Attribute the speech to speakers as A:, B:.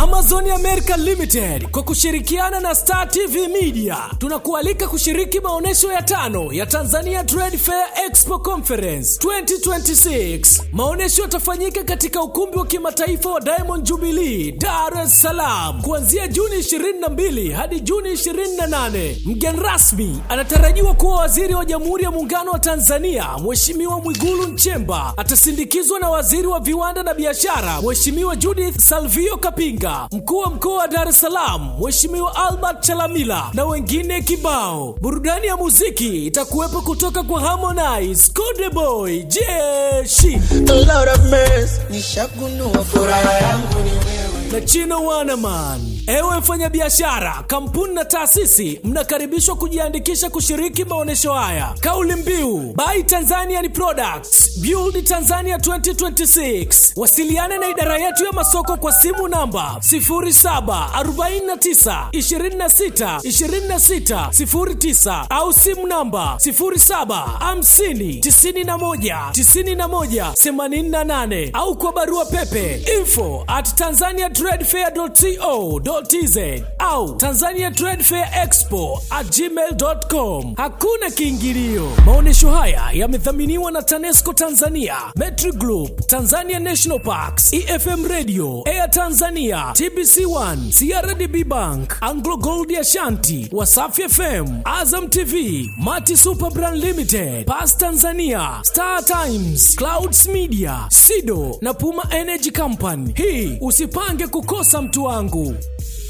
A: Amazon America Limited kwa kushirikiana na Star TV Media tunakualika kushiriki maonesho ya 5 ya Tanzania Trade Fair Expo Conference 2026. Maonesho yatafanyika katika ukumbi wa kimataifa wa Diamond Jubilee, Dar es Salaam kuanzia Juni 22 hadi Juni 28. Mgeni rasmi anatarajiwa kuwa Waziri wa Jamhuri ya Muungano wa Tanzania Mheshimiwa Mwigulu Nchemba, atasindikizwa na Waziri wa Viwanda na Biashara Mheshimiwa Judith Salvio Kapinga, Mkuu wa Mkoa wa Dar es Salaam Mheshimiwa Albert Chalamila na wengine kibao. Burudani ya muziki itakuwepo kutoka kwa Harmonize, Konde Boy, Jeshi,
B: Lord of Mercy, nishagunua furaha yangu ni wewe
A: na Chino Wanaman. Ewe mfanya biashara, kampuni na taasisi, mnakaribishwa kujiandikisha kushiriki maonesho haya. Kauli mbiu: Buy Tanzanian Products, Build Tanzania 2026. Wasiliane na idara yetu ya masoko kwa simu namba 0749262609 au simu namba 0750919188 au kwa barua pepe info@tanzaniatradefair.co.tz au Tanzania Trade Fair Expo@gmail.com. Hakuna kiingilio. Maonesho haya yamedhaminiwa na TANESCO Tanzania, Metro Group, Tanzania National Parks, EFM Radio, Air Tanzania, TBC1, CRDB Bank, Anglo Gold Ashanti, Wasafi FM, Azam TV, Mati Super Brand Limited, Pass Tanzania, Star Times, Clouds Media, Sido na Puma Energy Company. Hii usipange kukosa, mtu wangu.